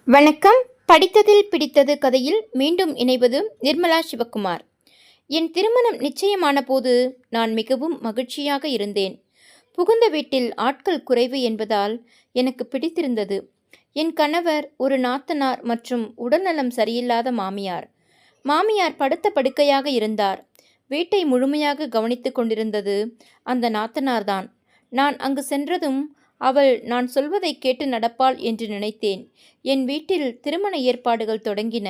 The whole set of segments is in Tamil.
வணக்கம். படித்ததில் பிடித்தது கதையில் மீண்டும் இணைவது நிர்மலா சிவக்குமார். என் திருமணம் நிச்சயமான போது நான் மிகவும் மகிழ்ச்சியாக இருந்தேன். புகுந்த வீட்டில் ஆட்கள் குறைவு என்பதால் எனக்கு பிடித்திருந்தது. என் கணவர் ஒரு நாத்தனார் மற்றும் உடல்நலம் சரியில்லாத மாமியார். மாமியார் படுத்த படுக்கையாக இருந்தார். வீட்டை முழுமையாக கவனித்துக் கொண்டிருந்தது அந்த நாத்தனார்தான். நான் அங்கு சென்றதும் அவள் நான் சொல்வதை கேட்டு நடப்பாள் என்று நினைத்தேன். என் வீட்டில் திருமண ஏற்பாடுகள் தொடங்கின.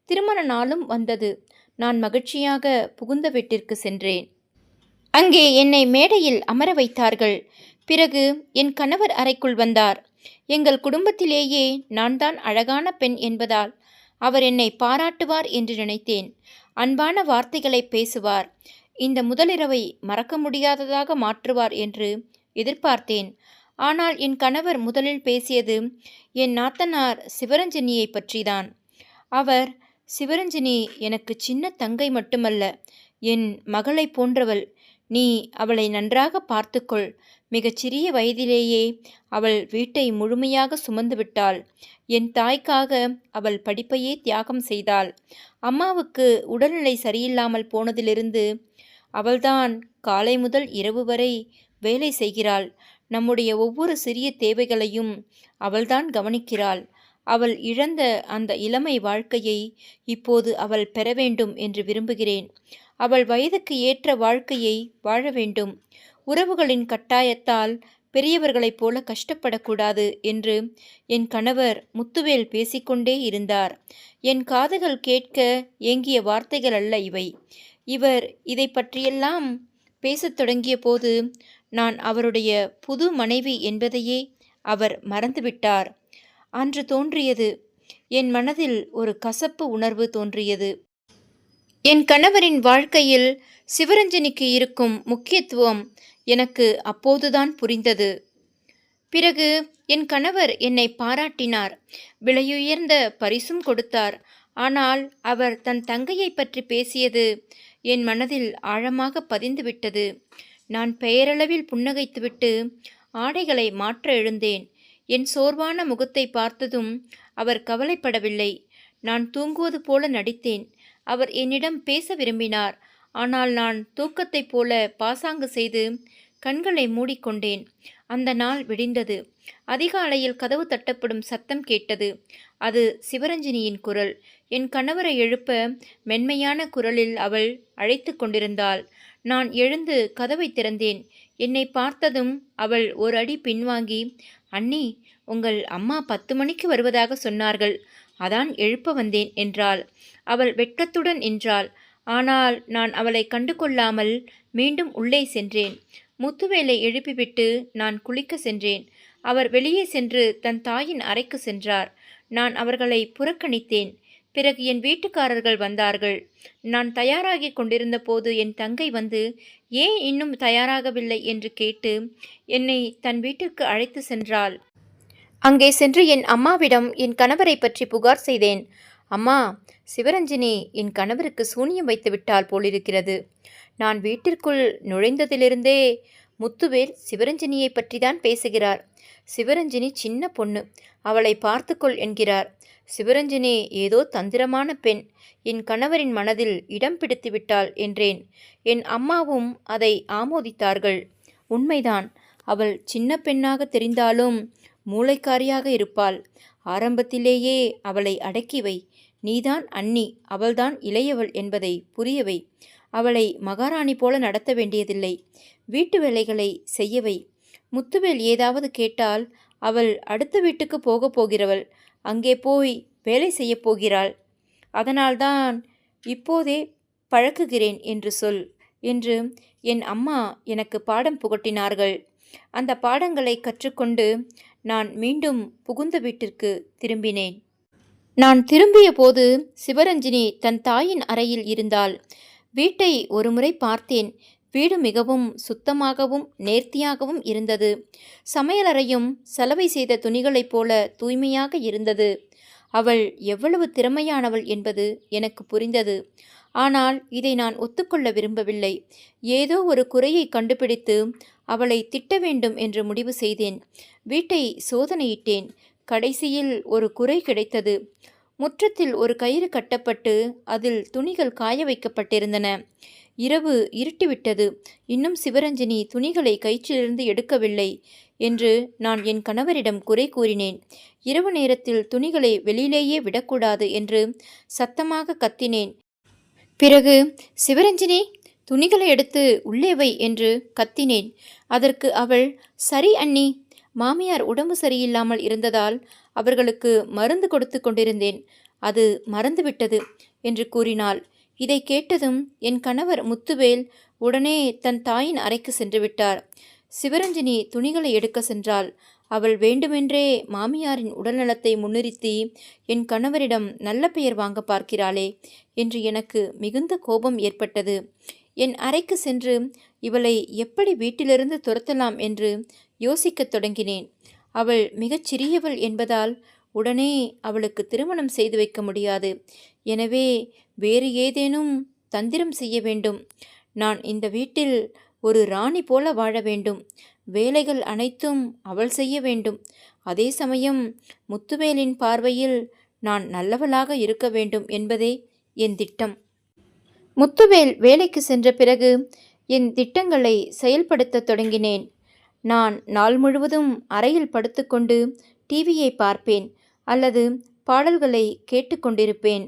திருமண நாளும் வந்தது. நான் மகிழ்ச்சியாக புகுந்த வீட்டிற்கு சென்றேன். அங்கே என்னை மேடையில் அமர வைத்தார்கள். பிறகு என் கணவர் அறைக்குள் வந்தார். எங்கள் குடும்பத்திலேயே நான் தான் அழகான பெண் என்பதால் அவர் என்னை பாராட்டுவார் என்று நினைத்தேன். அன்பான வார்த்தைகளை பேசுவார். இந்த முதலிரவை மறக்க முடியாததாக மாற்றுவார் என்று எதிர்பார்த்தேன். ஆனால் என் கணவர் முதலில் பேசியது என் நாத்தனார் சிவரஞ்சனியை பற்றிதான். அவர், சிவரஞ்சனி எனக்கு சின்ன தங்கை மட்டுமல்ல, என் மகளை போன்றவள். நீ அவளை நன்றாக பார்த்துக்கொள். மிகச்சிறிய வயதிலேயே அவள் வீட்டை முழுமையாக சுமந்துவிட்டாள். என் தாய்க்காக அவள் படிப்பையே தியாகம் செய்தாள். அம்மாவுக்கு உடல்நிலை சரியில்லாமல் போனதிலிருந்து அவள்தான் காலை முதல் இரவு வரை வேலை செய்கிறாள். நம்முடைய ஒவ்வொரு சிறிய தேவைகளையும் அவள்தான் கவனிக்கிறாள். அவள் இழந்த அந்த இளமை வாழ்க்கையை இப்போது அவள் பெற வேண்டும் என்று விரும்புகிறேன். அவள் வயதுக்கு ஏற்ற வாழ்க்கையை வாழ வேண்டும். உறவுகளின் கட்டாயத்தால் பெரியவர்களைப் போல கஷ்டப்படக்கூடாது என்று என் கணவர் முத்துவேல் பேசிக்கொண்டே இருந்தார். என் காதுகள் கேட்க ஏங்கிய வார்த்தைகள் அல்ல இவை. இவர் இதை பற்றியெல்லாம் பேசத் தொடங்கிய போது நான் அவருடைய புது மனைவி என்பதையே அவர் மறந்துவிட்டார். அன்று தோன்றியது, என் மனதில் ஒரு கசப்பு உணர்வு தோன்றியது. என் கணவரின் வாழ்க்கையில் சிவரஞ்சனிக்கு இருக்கும் முக்கியத்துவம் எனக்கு அப்போதுதான் புரிந்தது. பிறகு என் கணவர் என்னை பாராட்டினார். விலையுயர்ந்த பரிசும் கொடுத்தார். ஆனால் அவர் தன் தங்கையை பற்றி பேசியது என் மனதில் ஆழமாக பதிந்துவிட்டது. நான் பெயரளவில் புன்னகைத்துவிட்டு ஆடைகளை மாற்ற எழுந்தேன். என் சோர்வான முகத்தை பார்த்ததும் அவர் கவலைப்படவில்லை. நான் தூங்குவது போல நடித்தேன். அவர் என்னிடம் பேச விரும்பினார். ஆனால் நான் தூக்கத்தைப் போல பாசாங்கு செய்து கண்களை மூடிக்கொண்டேன். அந்த நாள் விடிந்தது. அதிகாலையில் கதவு தட்டப்படும் சத்தம் கேட்டது. அது சிவரஞ்சனியின் குரல். என் கணவரை எழுப்ப மென்மையான குரலில் அவள் அழைத்து கொண்டிருந்தாள். நான் எழுந்து கதவை திறந்தேன். என்னை பார்த்ததும் அவள் ஒரு அடி பின்வாங்கி, அண்ணி, உங்கள் அம்மா 10 மணிக்கு வருவதாக சொன்னார்கள், அதான் எழுப்ப வந்தேன் என்றாள். அவள் வெட்கத்துடன் நின்றாள். ஆனால் நான் அவளை கண்டு கொள்ளாமல் மீண்டும் உள்ளே சென்றேன். முத்துவேலை எழுப்பிவிட்டு நான் குளிக்க சென்றேன். அவர் வெளியே சென்று தன் தாயின் அறைக்கு சென்றார். நான் அவர்களை புறக்கணித்தேன். பிறகு என் வீட்டுக்காரர்கள் வந்தார்கள். நான் தயாராகி கொண்டிருந்த போது என் தங்கை வந்து ஏன் இன்னும் தயாராகவில்லை என்று கேட்டு என்னை தன் வீட்டிற்கு அழைத்து சென்றாள். அங்கே சென்று என் அம்மாவிடம் என் கணவரை பற்றி புகார் செய்தேன். அம்மா, சிவரஞ்சனி என் கணவருக்கு சூனியம் வைத்து விட்டால் போலிருக்கிறது. நான் வீட்டிற்குள் நுழைந்ததிலிருந்தே முத்துவேல் சிவரஞ்சனியை பற்றிதான் பேசுகிறார். சிவரஞ்சனி சின்ன பொண்ணு, அவளை பார்த்துக்கொள் என்கிறார். சிவரஞ்சனி ஏதோ தந்திரமான பெண், என் கணவரின் மனதில் இடம் பிடித்து விட்டாள் என்றேன். என் அம்மாவும் அதை ஆமோதித்தார்கள். உண்மைதான், அவள் சின்ன பெண்ணாக தெரிந்தாலும் மூளைக்காரியாக இருப்பாள். ஆரம்பத்திலேயே அவளை அடக்கி வை. நீதான் அண்ணி, அவள்தான் இளையவள் என்பதை புரியவை. அவளை மகாராணி போல நடத்த வேண்டியதில்லை. வீட்டு வேலைகளை செய்யவை. முத்துவேல் ஏதாவது கேட்டால் அவள் அடுத்த வீட்டுக்கு போகப் போகிறவள். அங்கே போய் வேலை செய்யப் போகிறாள். அதனால்தான் இப்போதே பழக்குகிறேன் என்று சொல் என்று என் அம்மா எனக்கு பாடம் புகட்டினார்கள். அந்த பாடங்களை கற்றுக்கொண்டு நான் மீண்டும் புகுந்த வீட்டிற்கு திரும்பினேன். நான் திரும்பிய போது சிவரஞ்சினி தன் தாயின் அறையில் இருந்தாள். வீட்டை ஒருமுறை பார்த்தேன். வீடு மிகவும் சுத்தமாகவும் நேர்த்தியாகவும் இருந்தது. சமையலறையும் சலவை செய்த துணிகளைப் போல தூய்மையாக இருந்தது. அவள் எவ்வளவு திறமையானவள் என்பது எனக்கு புரிந்தது. ஆனால் இதை நான் ஒத்துக்கொள்ள விரும்பவில்லை. ஏதோ ஒரு குறையை கண்டுபிடித்து அவளை திட்ட வேண்டும் என்று முடிவு செய்தேன். வீட்டை சோதனையிட்டேன். கடைசியில் ஒரு குறை கிடைத்தது. முற்றத்தில் ஒரு கயிறு கட்டப்பட்டு அதில் துணிகள் காய வைக்கப்பட்டிருந்தன. இரவு இருட்டிவிட்டது. இன்னும் சிவரஞ்சனி துணிகளை கயிற்றிலிருந்து எடுக்கவில்லை என்று நான் என் கணவரிடம் குறை கூறினேன். இரவு நேரத்தில் துணிகளை வெளியிலேயே விடக்கூடாது என்று சத்தமாக கத்தினேன். பிறகு, சிவரஞ்சனி, துணிகளை எடுத்து உள்ளே வை என்று கத்தினேன். அதற்கு அவள், சரி அண்ணி, மாமியார் உடம்பு சரியில்லாமல் இருந்ததால் அவர்களுக்கு மருந்து கொடுத்து கொண்டிருந்தேன், அது மறந்துவிட்டது என்று கூறினாள். இதை கேட்டதும் என் கணவர் முத்துவேல் உடனே தன் தாயின் அறைக்கு சென்று விட்டார். சிவரஞ்சனி துணிகளை எடுக்க சென்றாள். அவள் வேண்டுமென்றே மாமியாரின் உடல்நலத்தை முன்னிறுத்தி என் கணவரிடம் நல்ல பெயர் வாங்க பார்க்கிறாளே என்று எனக்கு மிகுந்த கோபம் ஏற்பட்டது. என் அறைக்கு சென்று இவளை எப்படி வீட்டிலிருந்து துரத்தலாம் என்று யோசிக்கத் தொடங்கினேன். அவள் மிகச் சிறியவள் என்பதால் உடனே அவளுக்கு திருமணம் செய்து வைக்க முடியாது. எனவே வேறு ஏதேனும் தந்திரம் செய்ய வேண்டும். நான் இந்த வீட்டில் ஒரு ராணி போல வாழ வேண்டும். வேலைகள் அனைத்தும் அவள் செய்ய வேண்டும். அதே சமயம் முத்துவேலின் பார்வையில் நான் நல்லவளாக இருக்க வேண்டும் என்பதே என் திட்டம். முத்துவேல் வேலைக்கு சென்ற பிறகு என் திட்டங்களை செயல்படுத்த தொடங்கினேன். நான் நாள் முழுவதும் அறையில் படுத்துக்கொண்டு டிவியை பார்ப்பேன் அல்லது பாடல்களை கேட்டுக்கொண்டிருப்பேன்.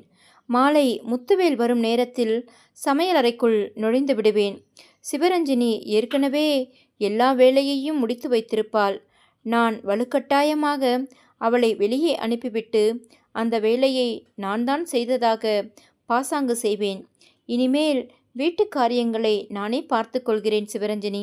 மாலை முத்துவேல் வரும் நேரத்தில் சமையலறைக்குள் நுழைந்து விடுவேன். சிவரஞ்சினி ஏற்கனவே எல்லா வேலையையும் முடித்து வைத்திருப்பாள். நான் வலுக்கட்டாயமாக அவளை வெளியே அனுப்பிவிட்டு அந்த வேலையை நான் தான் செய்ததாக பாசாங்கு செய்வேன். இனிமேல் வீட்டு காரியங்களை நானே பார்த்து கொள்கிறேன் சிவரஞ்சனி,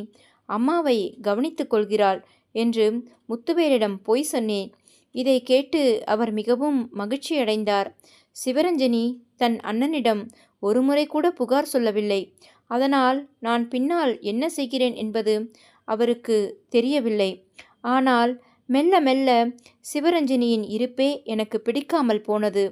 அம்மாவை கவனித்துக் கொள்கிறாள் என்று முத்துவேலிடம் பொய் சொன்னேன். இதை கேட்டு அவர் மிகவும் மகிழ்ச்சியடைந்தார். சிவரஞ்சனி தன் அண்ணனிடம் ஒருமுறை கூட புகார் சொல்லவில்லை. அதனால் நான் பின்னால் என்ன செய்கிறேன் என்பது அவருக்கு தெரியவில்லை. ஆனால் மெல்ல மெல்ல சிவரஞ்சனியின் இருப்பே எனக்கு பிடிக்காமல் போனது.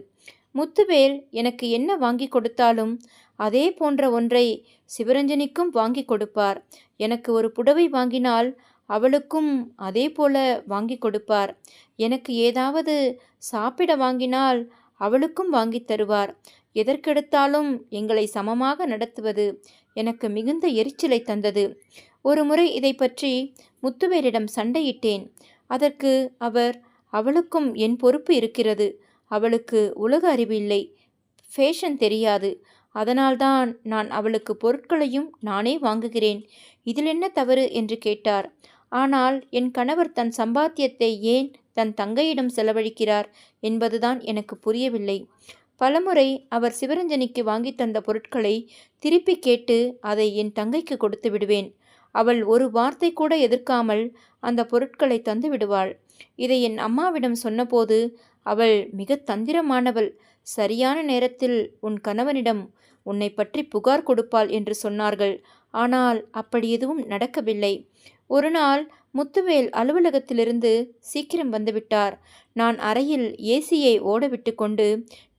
முத்துவேல் எனக்கு என்ன வாங்கி கொடுத்தாலும் அதே போன்ற ஒன்றை சிவரஞ்சனிக்கும் வாங்கி கொடுப்பார். எனக்கு ஒரு புடவை வாங்கினால் அவளுக்கும் அதே போல வாங்கி கொடுப்பார். எனக்கு ஏதாவது சாப்பிட வாங்கினால் அவளுக்கும் வாங்கி தருவார். எதற்கெடுத்தாலும் எங்களை சமமாக நடத்துவது எனக்கு மிகுந்த எரிச்சலை தந்தது. ஒரு முறை இதை பற்றி முத்துவேலிடம் சண்டையிட்டேன். அதற்கு அவர், அவளுக்கும் என் பொறுப்பு இருக்கிறது, அவளுக்கு உலக அறிவு இல்லை, ஃபேஷன் தெரியாது, அதனால்தான் நான் அவளுக்கு பொருட்களையும் நானே வாங்குகிறேன், இதில் என்ன தவறு என்று கேட்டார். ஆனால் என் கணவர் தன் சம்பாத்தியத்தை ஏன் தன் தங்கையிடம் செலவழிக்கிறார் என்பதுதான் எனக்கு புரியவில்லை. பலமுறை அவர் சிவரஞ்சனிக்கு வாங்கி தந்த பொருட்களை திருப்பி கேட்டு அதை என் தங்கைக்கு கொடுத்து விடுவேன். அவள் ஒரு வார்த்தை கூட எதிர்க்காமல் அந்த பொருட்களை தந்து விடுவாள். இதை என் அம்மாவிடம் சொன்னபோது அவள் மிக தந்திரமானவள், சரியான நேரத்தில் உன் கணவனிடம் உன்னை பற்றி புகார் கொடுப்பாள் என்று சொன்னார்கள். ஆனால் அப்படி எதுவும் நடக்கவில்லை. ஒரு நாள் முத்துவேல் அலுவலகத்திலிருந்து சீக்கிரம் வந்துவிட்டார். நான் அறையில் ஏசியை ஓடவிட்டு கொண்டு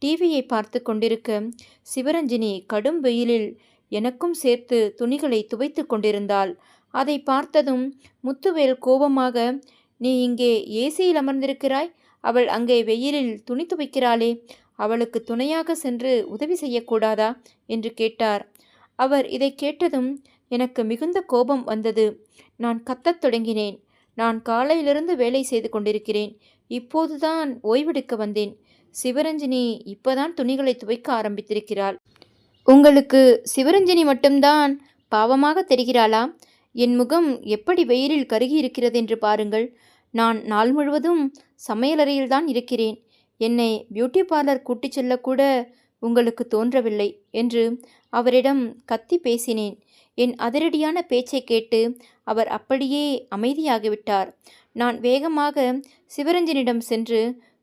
டிவியை பார்த்து கொண்டிருக்க சிவரஞ்சினி கடும் வெயிலில் எனக்கும் சேர்த்து துணிகளை துவைத்து கொண்டிருந்தாள். அதை பார்த்ததும் முத்துவேல் கோபமாக, நீ இங்கே ஏசியில் அமர்ந்திருக்கிறாய், அவள் அங்கே வெயிலில் துணி துவைக்கிறாளே, அவளுக்கு துணையாக சென்று உதவி செய்யக்கூடாதா என்று கேட்டார். அவர் இதை கேட்டதும் எனக்கு மிகுந்த கோபம் வந்தது. நான் கத்தத் தொடங்கினேன். நான் காலையிலிருந்து வேலை செய்து கொண்டிருக்கிறேன். இப்போதுதான் ஓய்வெடுக்க வந்தேன். சிவரஞ்சினி இப்போதான் துணிகளை துவைக்க ஆரம்பித்திருக்கிறாள். உங்களுக்கு சிவரஞ்சினி மட்டும்தான் பாவமாக தெரிகிறாளா? என் முகம் எப்படி வெயிலில் கருகி இருக்கிறது என்று பாருங்கள். நான் நாள் முழுவதும் சமையலறையில்தான் இருக்கிறேன். என்னை பியூட்டி பார்லர் கூட்டிச் செல்லக்கூட உங்களுக்கு தோன்றவில்லை என்று அவரிடம் கத்தி பேசினேன். என் அதிரடியான பேச்சை கேட்டு அவர் அப்படியே அமைதியாகிவிட்டார். நான் வேகமாக சிவரஞ்சனிடம் சென்று,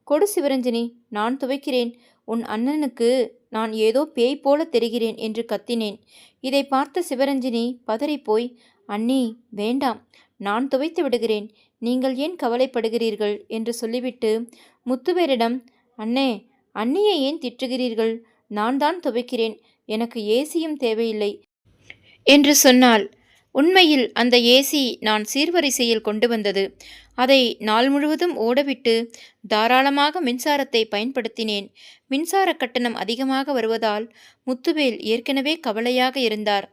கொடு சிவரஞ்சனி, நான் துவைக்கிறேன், உன் அண்ணனுக்கு நான் ஏதோ பேய் போல தெரிகிறேன் என்று கத்தினேன். இதை பார்த்த சிவரஞ்சினி பதறிப்போய், அண்ணி வேண்டாம், நான் துவைத்து விடுகிறேன், நீங்கள் ஏன் கவலைப்படுகிறீர்கள் என்று சொல்லிவிட்டு முத்துவேலிடம், அண்ணே, அண்ணியை ஏன் திட்டுகிறீர்கள், நான் தான் துவைக்கிறேன், எனக்கு ஏசியும் தேவையில்லை என்று சொன்னாள். உண்மையில் அந்த ஏசி நான் சீர்வரிசையில் கொண்டு வந்தது. அதை நாள் முழுவதும் ஓடவிட்டு தாராளமாக மின்சாரத்தை பயன்படுத்தினேன். மின்சார கட்டணம் அதிகமாக வருவதால் முத்துவேல் ஏற்கனவே கவலையாக இருந்தார்.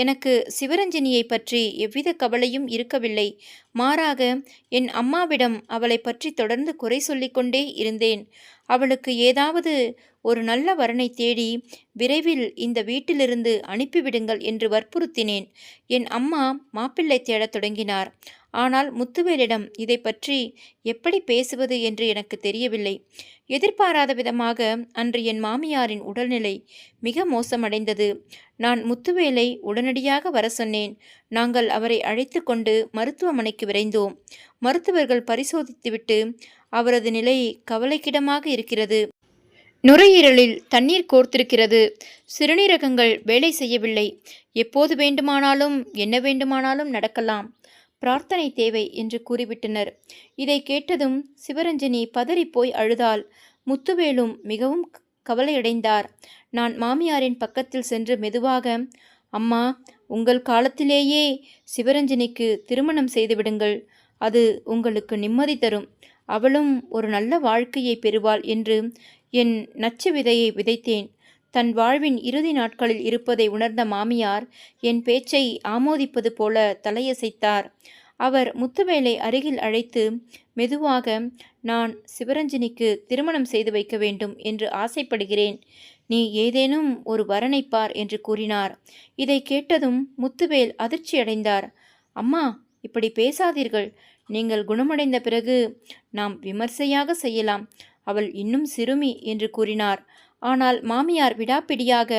எனக்கு சிவரஞ்சனியை பற்றி எவ்வித கவலையும் இருக்கவில்லை. மாறாக என் அம்மாவிடம் அவளை பற்றி தொடர்ந்து குறை சொல்லிக்கொண்டே இருந்தேன். அவளுக்கு ஏதாவது ஒரு நல்ல வரனை தேடி விரைவில் இந்த வீட்டிலிருந்து அனுப்பிவிடுங்கள் என்று வற்புறுத்தினேன். என் அம்மா மாப்பிள்ளை தேடத் தொடங்கினார். ஆனால் முத்துவேலிடம் இதை பற்றி எப்படி பேசுவது என்று எனக்கு தெரியவில்லை. எதிர்பாராத விதமாக அன்று என் மாமியாரின் உடல்நிலை மிக மோசமடைந்தது. நான் முத்துவேலை உடனடியாக வர சொன்னேன். நாங்கள் அவரை அழைத்து கொண்டு மருத்துவமனைக்கு விரைந்தோம். மருத்துவர்கள் பரிசோதித்துவிட்டு அவரது நிலை கவலைக்கிடமாக இருக்கிறது. நுரையீரலில் தண்ணீர் கோர்த்திருக்கிறது. சிறுநீரகங்கள் வேலை செய்யவில்லை. எப்போது வேண்டுமானாலும் என்ன வேண்டுமானாலும் நடக்கலாம். பிரார்த்தனை தேவை என்று கூறிவிட்டனர். இதை கேட்டதும் சிவரஞ்சனி பதறிப்போய் அழுதாள். முத்துவேலும் மிகவும் கவலையடைந்தார். நான் மாமியாரின் பக்கத்தில் சென்று மெதுவாக, அம்மா, உங்கள் காலத்திலேயே சிவரஞ்சனிக்கு திருமணம் செய்துவிடுங்கள். அது உங்களுக்கு நிம்மதி தரும். அவளும் ஒரு நல்ல வாழ்க்கையை பெறுவாள் என்று என் நச்சு விதையை விதைத்தேன். தன் வாழ்வின் இறுதி நாட்களில் இருப்பதை உணர்ந்த மாமியார் என் பேச்சை ஆமோதிப்பது போல தலையசைத்தார். அவர் முத்துவேலை அருகில் அழைத்து மெதுவாக, நான் சிவரஞ்சனிக்கு திருமணம் செய்து வைக்க வேண்டும் என்று ஆசைப்படுகிறேன். நீ ஏதேனும் ஒரு வரனை பார் என்று கூறினார். இதை கேட்டதும் முத்துவேல் அதிர்ச்சியடைந்தார். அம்மா, இப்படி பேசாதீர்கள். நீங்கள் குணமடைந்த பிறகு நாம் விமர்சையாக செய்யலாம். அவள் இன்னும் சிறுமி என்று கூறினார். ஆனால் மாமியார் விடாப்பிடியாக,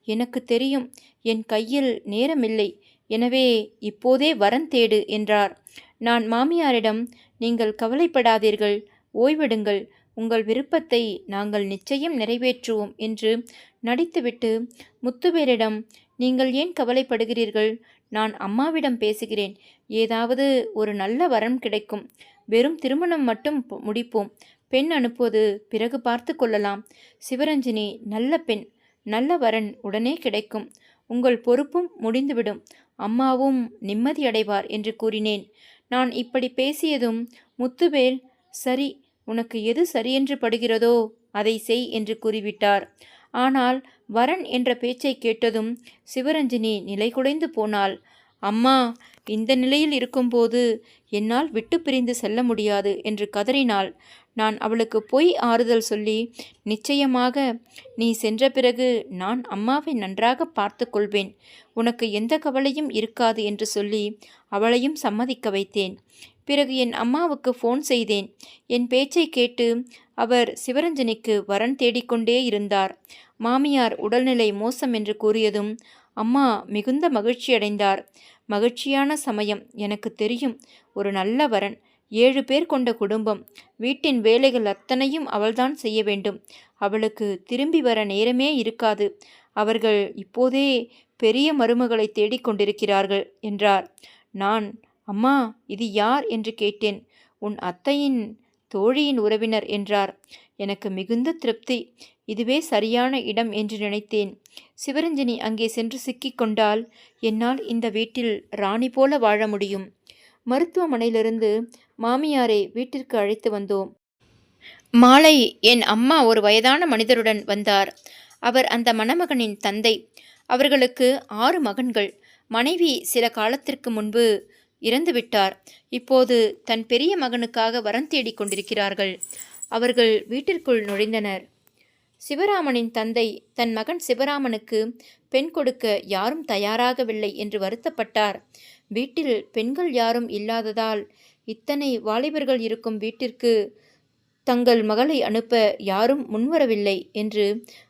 எனக்கு தெரியும், என் கையில் நேரமில்லை. எனவே இப்போதே வரன் தேடு என்றார். நான் மாமியாரிடம், நீங்கள் கவலைப்படாதீர்கள், ஓய்வெடுங்கள். உங்கள் விருப்பத்தை நாங்கள் நிச்சயம் நிறைவேற்றுவோம் என்று நடித்துவிட்டு முத்துவேலிடம், நீங்கள் ஏன் கவலைப்படுகிறீர்கள்? நான் அம்மாவிடம் பேசுகிறேன். ஏதாவது ஒரு நல்ல வரன் கிடைக்கும். வெறும் திருமணம் மட்டும் முடிப்போம். பெண் அனுப்புவது பிறகு பார்த்து கொள்ளலாம். சிவரஞ்சினி நல்ல பெண். நல்ல வரன் உடனே கிடைக்கும். உங்கள் பொறுப்பும் முடிந்துவிடும். அம்மாவும் நிம்மதியடைவார் என்று கூறினேன். நான் இப்படி பேசியதும் முத்துவேல், சரி, உனக்கு எது சரியென்று படுகிறதோ அதை செய் என்று கூறிவிட்டார். ஆனால் வரன் என்ற பேச்சை கேட்டதும் சிவரஞ்சினி நிலைகுலைந்து போனாள். அம்மா, இந்த நிலையில் இருக்கும்போது என்னால் விட்டு பிரிந்து செல்ல முடியாது என்று கதறினாள். நான் அவளுக்கு பொய் ஆறுதல் சொல்லி, நிச்சயமாக நீ சென்ற பிறகு நான் அம்மாவை நன்றாக பார்த்து கொள்வேன், உனக்கு எந்த கவலையும் இருக்காது என்று சொல்லி அவளையும் சம்மதிக்க வைத்தேன். பிறகு என் அம்மாவுக்கு ஃபோன் செய்தேன். என் பேச்சை கேட்டு அவர் சிவரஞ்சனிக்கு வரன் தேடிக்கொண்டே இருந்தார். மாமியார் உடல்நிலை மோசம் என்று கூறியதும் அம்மா மிகுந்த மகிழ்ச்சியடைந்தார். மகிழ்ச்சியான சமயம். எனக்கு தெரியும், ஒரு நல்ல வரன், 7 பேர் கொண்ட குடும்பம். வீட்டின் வேலைகள் அத்தனையும் அவள்தான் செய்ய வேண்டும். அவளுக்கு திரும்பி வர நேரமே இருக்காது. அவர்கள் இப்போதே பெரிய மருமகளை தேடிக்கொண்டிருக்கிறார்கள் என்றார். நான், அம்மா, இது யார் என்று கேட்டேன். உன் அத்தையின் தோழியின் உறவினர் என்றார். எனக்கு மிகுந்த திருப்தி. இதுவே சரியான இடம் என்று நினைத்தேன். சிவரஞ்சனி அங்கே சென்று சிக்கிக்கொண்டால் என்னால் இந்த வீட்டில் ராணி போல வாழ முடியும். மருத்துவமனையிலிருந்து மாமியாரை வீட்டிற்கு அழைத்து வந்தோம். மாலை என் அம்மா ஒரு வயதான மனிதருடன் வந்தார். அவர் அந்த மணமகனின் தந்தை. அவர்களுக்கு 6 மகன்கள். மனைவி சில காலத்திற்கு முன்பு இறந்துவிட்டார். இப்போது தன் பெரிய மகனுக்காக வரன் தேடிக் கொண்டிருக்கிறார்கள். அவர்கள் வீட்டிற்குள் நுழைந்தனர். சிவராமனின் தந்தை தன் மகன் சிவராமனுக்கு பெண் கொடுக்க யாரும் தயாராகவில்லை என்று வருத்தப்பட்டார். வீட்டில் பெண்கள் யாரும் இல்லாததால் இத்தனை வாலிபர்கள் இருக்கும் வீட்டிற்கு தங்கள் மகளை அனுப்ப யாரும் முன்வரவில்லை என்று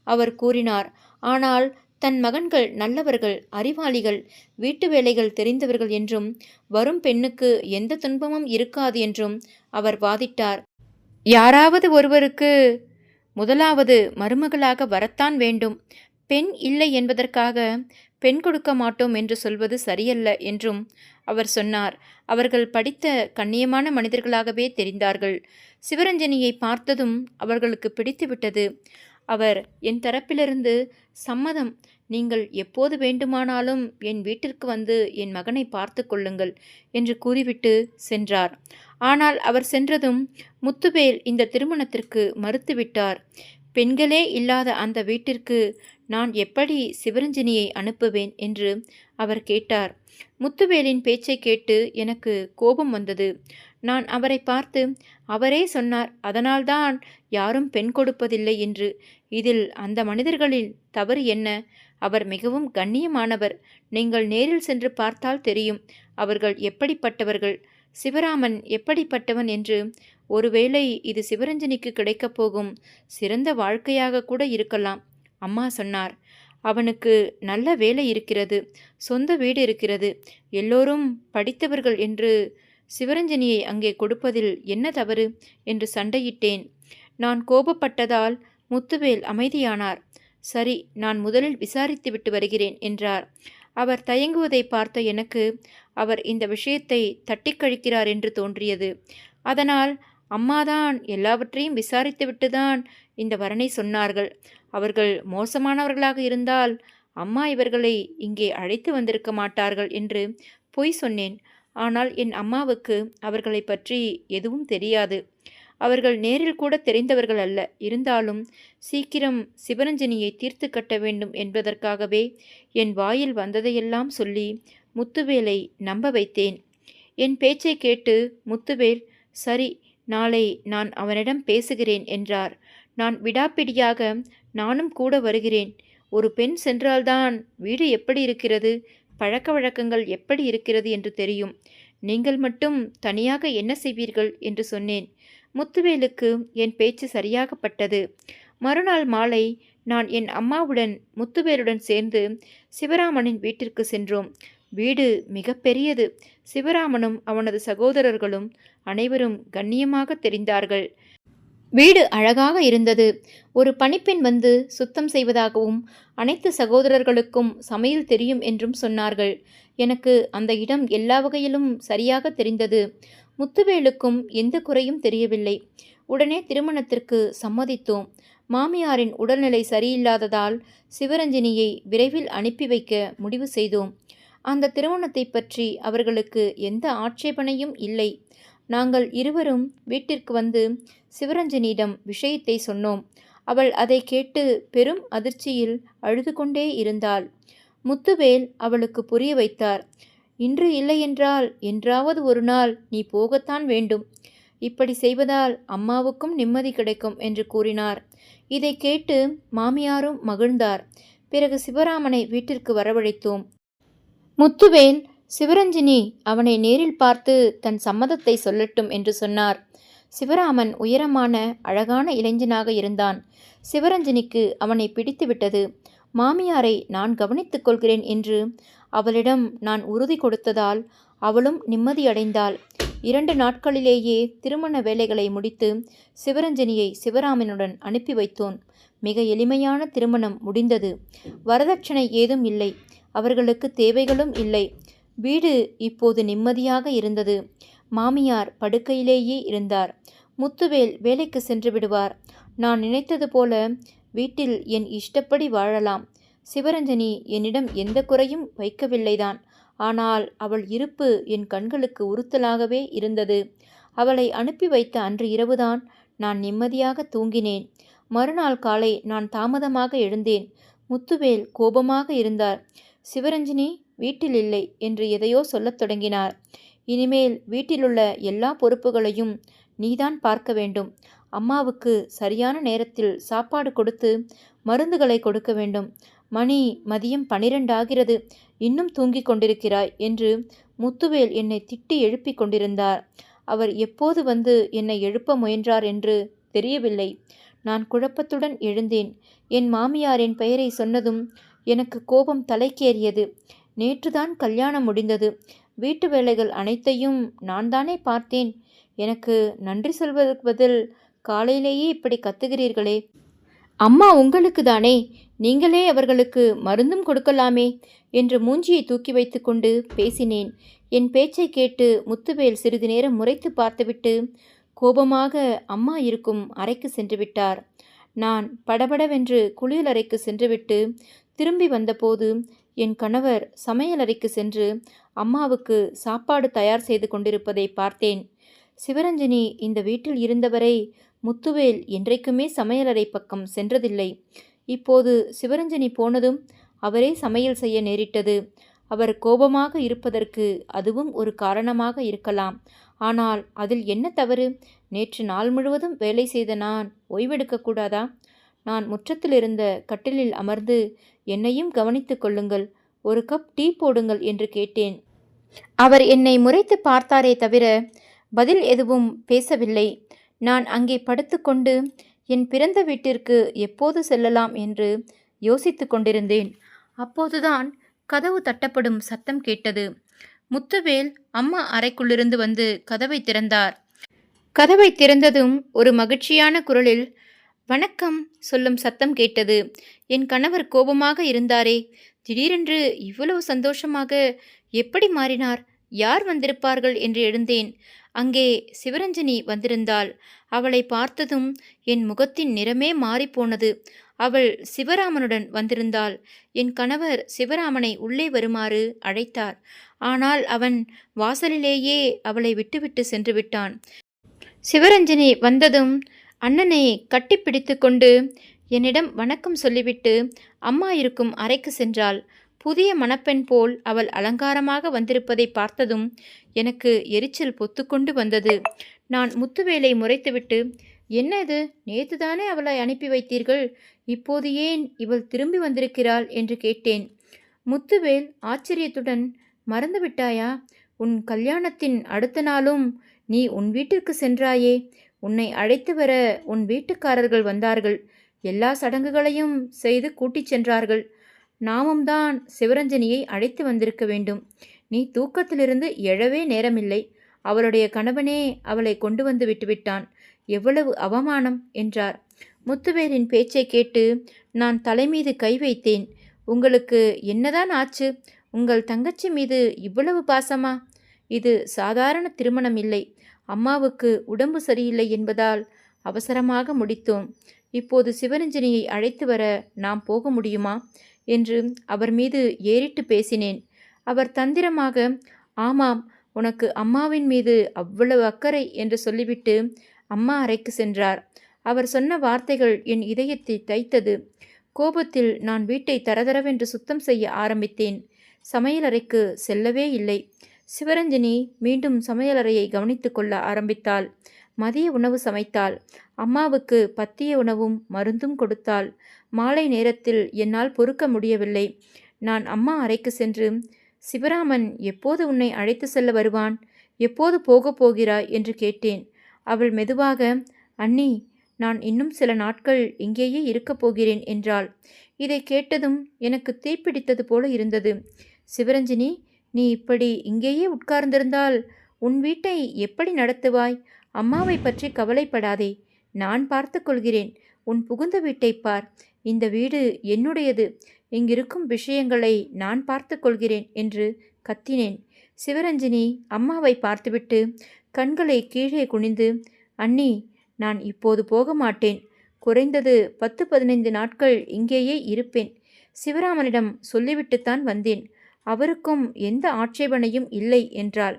அவர் கூறினார். ஆனால் தன் மகன்கள் நல்லவர்கள், அறிவாளிகள், வீட்டு வேலைகள் தெரிந்தவர்கள் என்றும் வரும் பெண்ணுக்கு எந்த துன்பமும் இருக்காது என்றும் அவர் வாதிட்டார். யாராவது ஒருவருக்கு முதலாவது மருமகளாக வரத்தான் வேண்டும். பெண் இல்லை என்பதற்காக பெண் கொடுக்க மாட்டோம் என்று சொல்வது சரியல்ல என்றும் அவர் சொன்னார். அவர்கள் படித்த கண்ணியமான மனிதர்களாகவே தெரிந்தார்கள். சிவரஞ்சனியை பார்த்ததும் அவர்களுக்கு பிடித்துவிட்டது. அவர் என் தரப்பிலிருந்து சம்மதம், நீங்கள் எப்போது வேண்டுமானாலும் என் வீட்டிற்கு வந்து என் மகனை பார்த்து கொள்ளுங்கள் என்று கூறிவிட்டு சென்றார். ஆனால் அவர் சென்றதும் முத்துவேல் இந்த திருமணத்திற்கு மறுத்துவிட்டார். பெண்களே இல்லாத அந்த வீட்டிற்கு நான் எப்படி சிவரஞ்சனியை அனுப்புவேன் என்று அவர் கேட்டார். முத்துவேலின் பேச்சை கேட்டு எனக்கு கோபம் வந்தது. நான் அவரை பார்த்து, அவரே சொன்னார், அதனால்தான் யாரும் பெண் கொடுப்பதில்லை என்று. இதில் அந்த மனிதர்களில் தவறு என்ன? அவர் மிகவும் கண்ணியமானவர். நீங்கள் நேரில் சென்று பார்த்தால் தெரியும் அவர்கள் எப்படிப்பட்டவர்கள், சிவராமன் எப்படிப்பட்டவன் என்று. ஒருவேளை இது சிவரஞ்சனிக்கு கிடைக்கப் போகும் சிறந்த வாழ்க்கையாக கூட இருக்கலாம். அம்மா சொன்னார். அவனுக்கு நல்ல வேலை இருக்கிறது, சொந்த வீடு இருக்கிறது, எல்லோரும் படித்தவர்கள் என்று சிவரஞ்சனியை அங்கே கொடுப்பதில் என்ன தவறு என்று சண்டையிட்டேன். நான் கோபப்பட்டதால் முத்துவேல் அமைதியானார். சரி, நான் முதலில் விசாரித்துவிட்டு வருகிறேன் என்றார். அவர் தயங்குவதை பார்த்த எனக்கு அவர் இந்த விஷயத்தை தட்டி கழிக்கிறார் என்று தோன்றியது. அதனால் அம்மாதான் எல்லாவற்றையும் விசாரித்துவிட்டுதான் இந்த வரனை சொன்னார்கள். அவர்கள் மோசமானவர்களாக இருந்தால் அம்மா இவர்களை இங்கே அழைத்து வந்திருக்க மாட்டார்கள் என்று பொய் சொன்னேன். ஆனால் என் அம்மாவுக்கு அவர்களை பற்றி எதுவும் தெரியாது. அவர்கள் நேரில் கூட தெரிந்தவர்கள் அல்ல. இருந்தாலும் சீக்கிரம் சிவரஞ்சனியை தீர்த்து கட்ட வேண்டும் என்பதற்காகவே என் வாயில் வந்ததையெல்லாம் சொல்லி முத்துவேலை நம்ப வைத்தேன். என் பேச்சை கேட்டு முத்துவேல், சரி, நாளை நான் அவனிடம் பேசுகிறேன் என்றார். நான் விடாப்பிடியாக, நானும் கூட வருகிறேன். ஒரு பெண் சென்றால்தான் வீடு எப்படி இருக்கிறது, பழக்க வழக்கங்கள் எப்படி இருக்கிறது என்று தெரியும். நீங்கள் மட்டும் தனியாக என்ன செய்வீர்கள் என்று சொன்னேன். முத்துவேலுக்கு என் பேச்சு சரியாகப்பட்டது. மறுநாள் மாலை நான் என் அம்மாவுடன் முத்துவேலுடன் சேர்ந்து சிவராமனின் வீட்டிற்கு சென்றோம். வீடு மிக பெரியது. சிவராமனும் அவனது சகோதரர்களும் அனைவரும் கண்ணியமாக தெரிந்தார்கள். வீடு அழகாக இருந்தது. ஒரு பணிப்பெண் வந்து சுத்தம் செய்வதாகவும் அனைத்து சகோதரர்களுக்கும் சமையல் தெரியும் என்றும் சொன்னார்கள். எனக்கு அந்த இடம் எல்லா வகையிலும் சரியாக தெரிந்தது. முத்துவேலுக்கும் எந்த குறையும் தெரியவில்லை. உடனே திருமணத்திற்கு சம்மதித்தோம். மாமியாரின் உடல்நிலை சரியில்லாததால் சிவரஞ்சனியை விரைவில் அனுப்பி வைக்க முடிவு செய்தோம். அந்த திருமணத்தை பற்றி அவர்களுக்கு எந்த ஆட்சேபனையும் இல்லை. நாங்கள் இருவரும் வீட்டிற்கு வந்து சிவரஞ்சனியிடம் விஷயத்தை சொன்னோம். அவள் அதை கேட்டு பெரும் அதிர்ச்சியில் அழுது கொண்டே இருந்தாள். முத்துவேல் அவளுக்கு புரிய வைத்தார். இன்று இல்லையென்றால் என்றாவது ஒரு நாள் நீ போகத்தான் வேண்டும். இப்படி செய்வதால் அம்மாவுக்கும் நிம்மதி கிடைக்கும் என்று கூறினார். இதை கேட்டு மாமியாரும் மகிழ்ந்தார். பிறகு சிவராமனை வீட்டிற்கு வரவழைத்தோம். முத்துவேல், சிவரஞ்சனி அவனை நேரில் பார்த்து தன் சம்மதத்தை சொல்லட்டும் என்று சொன்னார். சிவராமன் உயரமான அழகான இளைஞனாக இருந்தான். சிவரஞ்சனிக்கு அவனை பிடித்துவிட்டது. மாமியாரை நான் கவனித்துக் கொள்கிறேன் என்று அவளிடம் நான் உறுதி கொடுத்ததால் அவளும் நிம்மதியடைந்தாள். 2 நாட்களிலேயே திருமண வேலைகளை முடித்து சிவரஞ்சனியை சிவராமனுடன் அனுப்பி வைத்தோன். மிக எளிமையான திருமணம் முடிந்தது. வரதட்சணை ஏதும் இல்லை. அவர்களுக்கு தேவைகளும் இல்லை. வீடு இப்போது நிம்மதியாக இருந்தது. மாமியார் படுக்கையிலேயே இருந்தார். முத்துவேல் வேலைக்கு சென்று விடுவார். நான் நினைத்தது போல வீட்டில் என் இஷ்டப்படி வாழலாம். சிவரஞ்சனி என்னிடம் எந்த குறையும் வைக்கவில்லைதான். ஆனால் அவள் இருப்பு என் கண்களுக்கு உறுத்தலாகவே இருந்தது. அவளை அனுப்பி வைத்த அன்று இரவுதான் நான் நிம்மதியாக தூங்கினேன். மறுநாள் காலை நான் தாமதமாக எழுந்தேன். முத்துவேல் கோபமாக இருந்தார். சிவரஞ்சனி வீட்டில் இல்லை என்று எதையோ சொல்லத் தொடங்கினார். இனிமேல் வீட்டிலுள்ள எல்லா பொறுப்புகளையும் நீதான் பார்க்க வேண்டும். அம்மாவுக்கு சரியான நேரத்தில் சாப்பாடு கொடுத்து மருந்துகளை கொடுக்க வேண்டும். மணி மதியம் 12 ஆகிறது. இன்னும் தூங்கிக் கொண்டிருக்கிறாய் என்று முத்துவேல் என்னை திட்டி எழுப்பி கொண்டிருந்தார். அவர் எப்போது வந்து என்னை எழுப்ப முயன்றார் என்று தெரியவில்லை. நான் குழப்பத்துடன் எழுந்தேன். என் மாமியாரின் பெயரை சொன்னதும் எனக்கு கோபம் தலைக்கேறியது. நேற்றுதான் கல்யாணம் முடிந்தது. வீட்டு வேலைகள் அனைத்தையும் நான் தானே பார்த்தேன். எனக்கு நன்றி சொல்வதற்கு பதில் காலையிலேயே இப்படி கத்துகிறீர்களே. அம்மா உங்களுக்கு தானே, நீங்களே அவர்களுக்கு மருந்தும் கொடுக்கலாமே என்று மூஞ்சியை தூக்கி வைத்து கொண்டு பேசினேன். என் பேச்சை கேட்டு முத்துவேல் சிறிது நேரம் முறைத்து பார்த்துவிட்டு கோபமாக அம்மா இருக்கும் அறைக்கு சென்று விட்டார். நான் படபடவென்று குளியலறைக்கு சென்றுவிட்டு திரும்பி வந்தபோது என் கணவர் சமையலறைக்கு சென்று அம்மாவுக்கு சாப்பாடு தயார் செய்து கொண்டிருப்பதை பார்த்தேன். சிவரஞ்சனி இந்த வீட்டில் இருந்தவரை முத்துவேல் என்றைக்குமே சமையலறை பக்கம் சென்றதில்லை. இப்போது சிவரஞ்சனி போனதும் அவரே சமையல் செய்ய நேரிட்டது. அவர் கோபமாக இருப்பதற்கு அதுவும் ஒரு காரணமாக இருக்கலாம். ஆனால் அதில் என்ன தவறு? நேற்று நாள் முழுவதும் வேலை செய்த நான் ஓய்வெடுக்கக்கூடாதா? நான் முற்றத்திலிருந்த கட்டிலில் அமர்ந்து, என்னையும் கவனித்துக் கொள்ளுங்கள், ஒரு கப் டீ போடுங்கள் என்று கேட்டேன். அவர் என்னை முறைத்து பார்த்தாரே தவிர பதில் எதுவும் பேசவில்லை. நான் அங்கே படுத்துக்கொண்டு என் பிறந்த வீட்டிற்கு எப்போது செல்லலாம் என்று யோசித்து கொண்டிருந்தேன். அப்போதுதான் கதவு தட்டப்படும் சத்தம் கேட்டது. முத்துவேல் அம்மா அறைக்குள்ளிருந்து வந்து கதவை திறந்தார். கதவை திறந்ததும் ஒரு மகிழ்ச்சியான குரலில் வணக்கம் சொல்லும் சத்தம் கேட்டது. என் கணவர் கோபமாக இருந்தாரே, திடீரென்று இவ்வளவு சந்தோஷமாக எப்படி மாறினார்? யார் வந்திருப்பார்கள் என்று எழுந்தேன். அங்கே சிவரஞ்சனி வந்திருந்தாள். அவளை பார்த்ததும் என் முகத்தின் நிறமே மாறிப்போனது. அவள் சிவராமனுடன் வந்திருந்தாள். என் கணவர் சிவராமனை உள்ளே வருமாறு அழைத்தார். ஆனால் அவன் வாசலிலேயே அவளை விட்டுவிட்டு சென்று விட்டான். சிவரஞ்சனி வந்ததும் அண்ணனை கட்டிப்பிடித்து கொண்டு என்னிடம் வணக்கம் சொல்லிவிட்டு அம்மா இருக்கும் அறைக்கு சென்றாள். புதிய மணப்பெண் போல் அவள் அலங்காரமாக வந்திருப்பதை பார்த்ததும் எனக்கு எரிச்சல் பொத்துக்கொண்டு வந்தது. நான் முத்துவேலை முறைத்துவிட்டு, என்ன இது, நேத்துதானே அவளை அனுப்பி வைத்தீர்கள், இப்போது ஏன் இவள் திரும்பி வந்திருக்கிறாள் என்று கேட்டேன். முத்துவேல் ஆச்சரியத்துடன், மறந்துவிட்டாயா? உன் கல்யாணத்தின் அடுத்த நாளும் நீ உன் வீட்டிற்கு சென்றாயே. உன்னை அழைத்து வர உன் வீட்டுக்காரர்கள் வந்தார்கள். எல்லா சடங்குகளையும் செய்து கூட்டிச் சென்றார்கள். நாமும் தான் சிவரஞ்சனியை அழைத்து வந்திருக்க வேண்டும். நீ தூக்கத்திலிருந்து எழவே நேரமில்லை. அவளுடைய கணவனே அவளை கொண்டு வந்து விட்டுவிட்டான். எவ்வளவு அவமானம் என்றார். முத்துவேலின் பேச்சை கேட்டு நான் தலைமீது கை வைத்தேன். உங்களுக்கு என்னதான் ஆச்சு? உங்கள் தங்கச்சி மீது இவ்வளவு பாசமா? இது சாதாரண திருமணம் இல்லை. அம்மாவுக்கு உடம்பு சரியில்லை என்பதால் அவசரமாக முடித்தோம். இப்போது சிவரஞ்சனியை அழைத்து வர நாம் போக முடியுமா என்று அவர் மீது ஏறிட்டு பேசினேன். அவர் தந்திரமாக, ஆமாம், உனக்கு அம்மாவின் மீது அவ்வளவு அக்கறை என்று சொல்லிவிட்டு அம்மா அறைக்கு சென்றார். அவர் சொன்ன வார்த்தைகள் என் இதயத்தை தைத்தது. கோபத்தில் நான் வீட்டை தரதரவென்று சுத்தம் செய்ய ஆரம்பித்தேன். சமையலறைக்கு செல்லவே இல்லை. சிவரஞ்சனி மீண்டும் சமையலறையை கவனித்து கொள்ள ஆரம்பித்தாள். மதிய உணவு சமைத்தாள். அம்மாவுக்கு பத்திய உணவும் மருந்தும் கொடுத்தாள். மாலை நேரத்தில் என்னால் பொறுக்க முடியவில்லை. நான் அம்மா அறைக்கு சென்று, சிவராமன் எப்போது உன்னை அழைத்து செல்ல வருவான்? எப்போது போகப் போகிறாய் என்று கேட்டேன். அவள் மெதுவாக, அண்ணி, நான் இன்னும் சில நாட்கள் இங்கேயே இருக்கப் போகிறேன் என்றாள். இதை கேட்டதும் எனக்கு தீப்பிடித்தது போல இருந்தது. சிவரஞ்சனி, நீ இப்படி இங்கேயே உட்கார்ந்திருந்தால் உன் வீட்டை எப்படி நடத்துவாய்? அம்மாவை பற்றி கவலைப்படாதே, நான் பார்த்து கொள்கிறேன். உன் புகுந்த வீட்டை பார். இந்த வீடு என்னுடையது. இங்கிருக்கும் விஷயங்களை நான் பார்த்து கொள்கிறேன் என்று கத்தினேன். சிவரஞ்சனி அம்மாவை பார்த்துவிட்டு கண்களை கீழே குனிந்து, அண்ணி, நான் இப்போது போக மாட்டேன். குறைந்தது 10-15 நாட்கள் இங்கேயே இருப்பேன். சிவராமனிடம் சொல்லிவிட்டுத்தான் வந்தேன். அவருக்கும் எந்த ஆட்சேபனையும் இல்லை என்றாள்.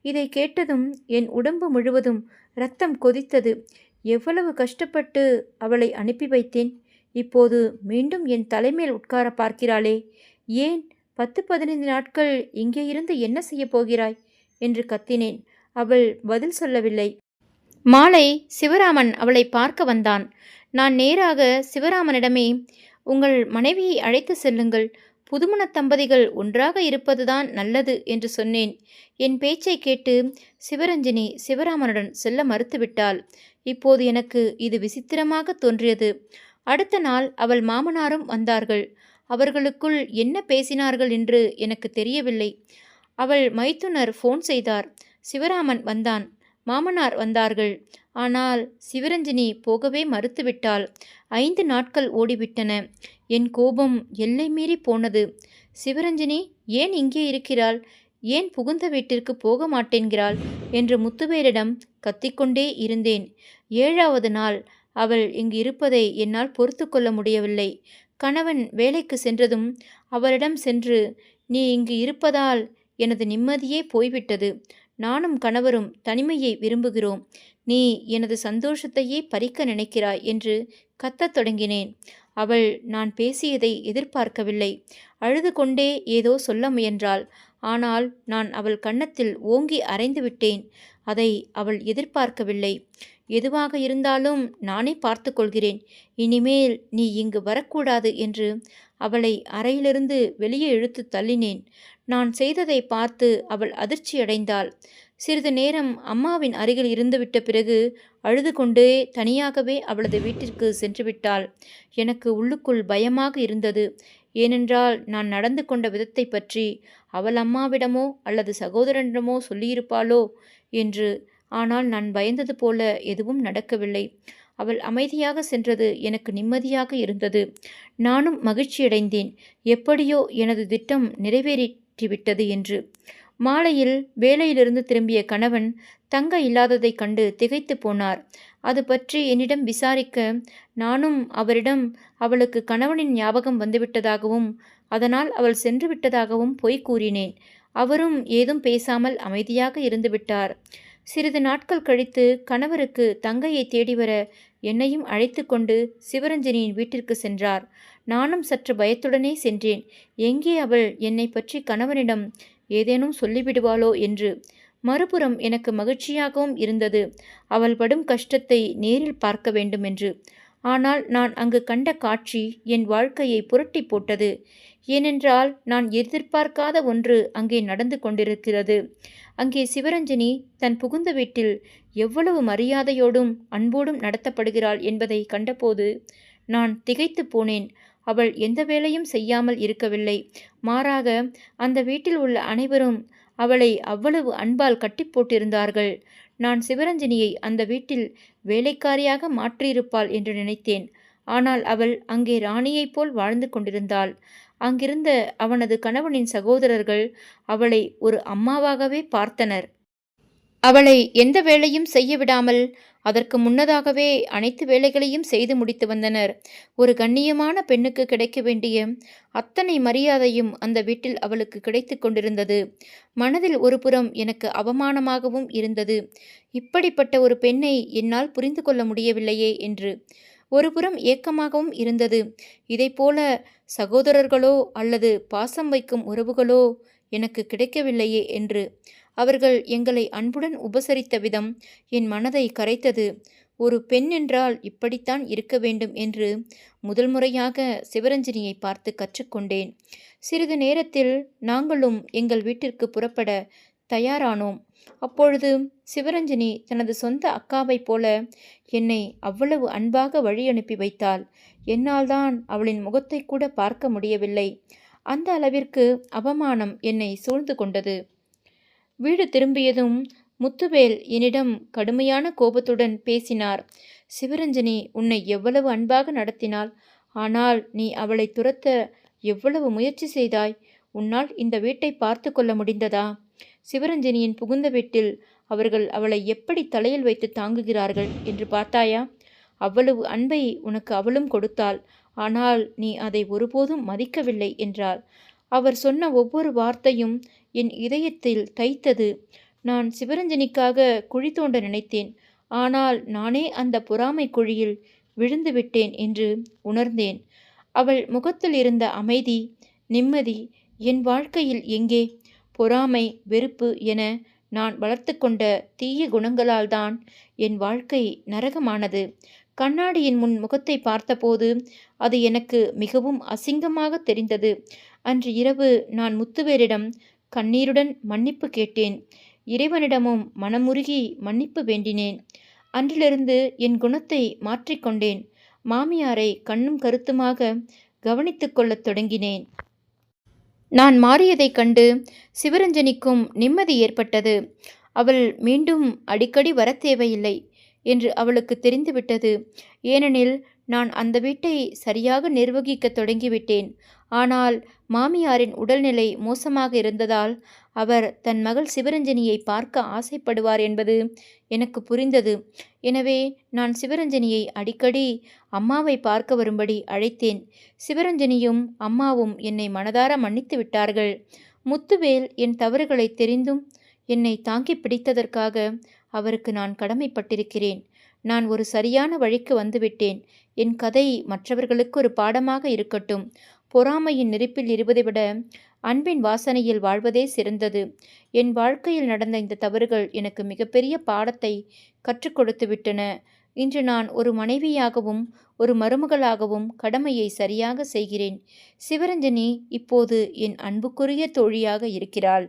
இதை கேட்டதும் என் உடம்பு முழுவதும் இரத்தம் கொதித்தது. எவ்வளவு கஷ்டப்பட்டு அவளை அனுப்பி வைத்தேன். இப்போது மீண்டும் என் தலைமேல் உட்கார பார்க்கிறாளே. ஏன் 10-15 நாட்கள் இங்கே இருந்து என்ன செய்ய போகிறாய் என்று கத்தினேன். அவள் பதில் சொல்லவில்லை. மாலை சிவராமன் அவளை பார்க்க வந்தான். நான் நேராக சிவராமனிடமே, உங்கள் மனைவியை அழைத்து செல்லுங்கள். புதுமண தம்பதிகள் ஒன்றாக இருப்பதுதான் நல்லது என்று சொன்னேன். என் பேச்சை கேட்டு சிவரஞ்சனி சிவராமனுடன் செல்ல மறுத்துவிட்டாள். இப்போது எனக்கு இது விசித்திரமாக தோன்றியது. அடுத்த நாள் அவள் மாமனாரும் வந்தார்கள். அவர்களுக்குள் என்ன பேசினார்கள் என்று எனக்கு தெரியவில்லை. அவள் மைத்துனர் ஃபோன் செய்தார். சிவராமன் வந்தான். மாமனார் வந்தார்கள். ஆனால் சிவரஞ்சனி போகவே மறுத்துவிட்டாள். 5 நாட்கள் ஓடிவிட்டன. என் கோபம் எல்லை மீறி போனது. சிவரஞ்சனி ஏன் இங்கே இருக்கிறாள்? ஏன் புகுந்த வீட்டிற்கு போக மாட்டேன்கிறாள் என்று முத்துவேலிடம் கத்திக்கொண்டே இருந்தேன். 7வது நாள் அவள் இங்கு இருப்பதை என்னால் பொறுத்து கொள்ள முடியவில்லை. கணவன் வேலைக்கு சென்றதும் அவளிடம் சென்று, நீ இங்கு இருப்பதால் எனது நிம்மதியே போய்விட்டது. நானும் கணவரும் தனிமையை விரும்புகிறோம். நீ எனது சந்தோஷத்தையே பறிக்க நினைக்கிறாய் என்று கத்தத் தொடங்கினேன். அவள் நான் பேசியதை எதிர்பார்க்கவில்லை. அழுது கொண்டே ஏதோ சொல்ல முயன்றாள். ஆனால் நான் அவள் கன்னத்தில் ஓங்கி அறைந்து விட்டேன். அதை அவள் எதிர்பார்க்கவில்லை. எதுவாக இருந்தாலும் நானே பார்த்து கொள்கிறேன். இனிமேல் நீ இங்கு வரக்கூடாது என்று அவளை அறையிலிருந்து வெளியே இழுத்து தள்ளினேன். நான் செய்ததை பார்த்து அவள் அதிர்ச்சியடைந்தாள். சிறிது நேரம் அம்மாவின் அருகில் இருந்துவிட்ட பிறகு அழுது கொண்டே தனியாகவே அவளது வீட்டிற்கு சென்று விட்டாள். எனக்கு உள்ளுக்குள் பயமாக இருந்தது. ஏனென்றால் நான் நடந்து கொண்ட விதத்தை பற்றி அவள் அம்மாவிடமோ அல்லது சகோதரனிடமோ சொல்லியிருப்பாளோ என்று. ஆனால் நான் பயந்தது போல எதுவும் நடக்கவில்லை. அவள் அமைதியாக சென்றது எனக்கு நிம்மதியாக இருந்தது. நானும் மகிழ்ச்சியடைந்தேன். எப்படியோ எனது திட்டம் நிறைவேறிவிட்டது என்று. மாலையில் வேலையிலிருந்து திரும்பிய கணவன் தங்க இல்லாததைக் கண்டு திகைத்து போனார். அது பற்றி என்னிடம் விசாரிக்க நானும் அவரிடம் அவளுக்கு கணவனின் ஞாபகம் வந்துவிட்டதாகவும் அதனால் அவள் சென்று விட்டதாகவும் பொய் கூறினேன். அவரும் ஏதும் பேசாமல் அமைதியாக இருந்துவிட்டார். சிறிது நாட்கள் கழித்து கணவருக்கு தங்கையை தேடி வர என்னையும் அழைத்து கொண்டு சிவரஞ்சனியின் வீட்டிற்கு சென்றார். நானும் சற்று பயத்துடனே சென்றேன். எங்கே அவள் என்னை பற்றி கணவனிடம் ஏதேனும் சொல்லிவிடுவாளோ என்று. மறுபுறம் எனக்கு மகிழ்ச்சியாகவும் இருந்தது, அவள் படும் கஷ்டத்தை நேரில் பார்க்க வேண்டும் என்று. ஆனால் நான் அங்கு கண்ட காட்சி என் வாழ்க்கையை புரட்டி போட்டது. ஏனென்றால் நான் எதிர்பார்க்காத ஒன்று அங்கே நடந்து கொண்டிருக்கிறது. அங்கே சிவரஞ்சனி தன் புகுந்த வீட்டில் எவ்வளவு மரியாதையோடும் அன்போடும் நடத்தப்படுகிறாள் என்பதை கண்டபோது நான் திகைத்து போனேன். அவள் எந்த வேலையும் செய்யாமல் இருக்கவில்லை. மாறாக அந்த வீட்டில் உள்ள அனைவரும் அவளை அவ்வளவு அன்பால் கட்டி போட்டிருந்தார்கள். நான் சிவரஞ்சனியை அந்த வீட்டில் வேலைக்காரியாக மாற்றியிருப்பாள் என்று நினைத்தேன். ஆனால் அவள் அங்கே ராணியைப் போல் வாழ்ந்து கொண்டிருந்தாள். அங்கிருந்த அவனது கணவனின் சகோதரர்கள் அவளை ஒரு அம்மாவாகவே பார்த்தனர். அவளை எந்த வேலையும் செய்ய விடாமல் அதற்கு முன்னதாகவே அனைத்து வேலைகளையும் செய்து முடித்து வந்தனர். ஒரு கண்ணியமான பெண்ணுக்கு கிடைக்க வேண்டிய அத்தனை மரியாதையும் அந்த வீட்டில் அவளுக்கு கிடைத்து கொண்டிருந்தது. மனதில் ஒரு புறம் எனக்கு அவமானமாகவும் இருந்தது. இப்படிப்பட்ட ஒரு பெண்ணை என்னால் புரிந்து கொள்ள முடியவில்லையே என்று. ஒரு புறம் ஏக்கமாகவும் இருந்தது. இதைப்போல சகோதரர்களோ அல்லது பாசம் வைக்கும் உறவுகளோ எனக்கு கிடைக்கவில்லையே என்று. அவர்கள் எங்களை அன்புடன் உபசரித்த விதம் என் மனதை கரைத்தது. ஒரு பெண் என்றால் இப்படித்தான் இருக்க வேண்டும் என்று முதல் முறையாக சிவரஞ்சனியை பார்த்து கற்றுக்கொண்டேன். சிறிது நேரத்தில் நாங்களும் எங்கள் வீட்டிற்கு புறப்பட தயாரானோம். அப்பொழுது சிவரஞ்சனி தனது சொந்த அக்காவைப் போல என்னை அவ்வளவு அன்பாக வழி அனுப்பி வைத்தாள். என்னால் தான் அவளின் முகத்தை கூட பார்க்க முடியவில்லை. அந்த அளவிற்கு அவமானம் என்னை சூழ்ந்து கொண்டது. வீடு திரும்பியதும் முத்துவேல் என்னிடம் கடுமையான கோபத்துடன் பேசினார். சிவரஞ்சனி உன்னை எவ்வளவு அன்பாக நடத்தினாள். ஆனால் நீ அவளை துரத்த எவ்வளவு முயற்சி செய்தாய். உன்னால் இந்த வீட்டை பார்த்து கொள்ள முடிந்ததா? சிவரஞ்சனியின் புகுந்த வீட்டில் அவர்கள் அவளை எப்படி தலையில் வைத்து தாங்குகிறார்கள் என்று பார்த்தாயா? அவ்வளவு அன்பை உனக்கு அவளும் கொடுத்தாள். ஆனால் நீ அதை ஒருபோதும் மதிக்கவில்லை என்றார். அவர் சொன்ன ஒவ்வொரு வார்த்தையும் என் இதயத்தில் தைத்தது. நான் சிவரஞ்சனிக்காக குழி தோண்ட நினைத்தேன். ஆனால் நானே அந்த பொறாமை குழியில் விழுந்து விட்டேன் என்று உணர்ந்தேன். அவள் முகத்தில் இருந்த அமைதி, நிம்மதி என் வாழ்க்கையில் எங்கே? பொறாமை, வெறுப்பு என நான் வளர்த்து கொண்ட தீய குணங்களால் தான் என் வாழ்க்கை நரகமானது. கண்ணாடியின் முன் முகத்தை பார்த்தபோது அது எனக்கு மிகவும் அசிங்கமாக தெரிந்தது. அன்று இரவு நான் முத்துவேலிடம் கண்ணீருடன் மன்னிப்பு கேட்டேன். இறைவனிடமும் மனமுருகி மன்னிப்பு வேண்டினேன். அன்றிலிருந்து என் குணத்தை மாற்றிக்கொண்டேன். மாமியாரை கண்ணும் கருத்துமாக கவனித்து கொள்ளத் தொடங்கினேன். நான் மாறியதைக் கண்டு சிவரஞ்சனிக்கும் நிம்மதி ஏற்பட்டது. அவள் மீண்டும் அடிக்கடி வரத் தேவையில்லை என்று அவளுக்கு தெரிந்துவிட்டது. ஏனெனில் நான் அந்த வீட்டை சரியாக நிர்வகிக்க தொடங்கிவிட்டேன். ஆனால் மாமியாரின் உடல்நிலை மோசமாக இருந்ததால் அவர் தன் மகள் சிவரஞ்சனியை பார்க்க ஆசைப்படுவார் என்பது எனக்கு புரிந்தது. எனவே நான் சிவரஞ்சனியை அடிக்கடி அம்மாவை பார்க்க வரும்படி அழைத்தேன். சிவரஞ்சனியும் அம்மாவும் என்னை மனதார மன்னித்து விட்டார்கள். முத்துவேல் என் தவறுகளை தெரிந்தும் என்னை தாங்கி பிடித்ததற்காக அவருக்கு நான் கடமைப்பட்டிருக்கிறேன். நான் ஒரு சரியான வழிக்கு வந்துவிட்டேன். என் கதை மற்றவர்களுக்கு ஒரு பாடமாக இருக்கட்டும். பொறாமையின் நெருப்பில் எரிவதை விட அன்பின் வாசனையில் வாழ்வதே சிறந்தது. என் வாழ்க்கையில் நடந்த இந்த தவறுகள் எனக்கு மிகப்பெரிய பாடத்தை கற்றுக் கொடுத்து விட்டன. இன்று நான் ஒரு மனைவியாகவும் ஒரு மருமகளாகவும் கடமையை சரியாக செய்கிறேன். சிவரஞ்சனி இப்போது என் அன்புக்குரிய தோழியாக இருக்கிறாள்.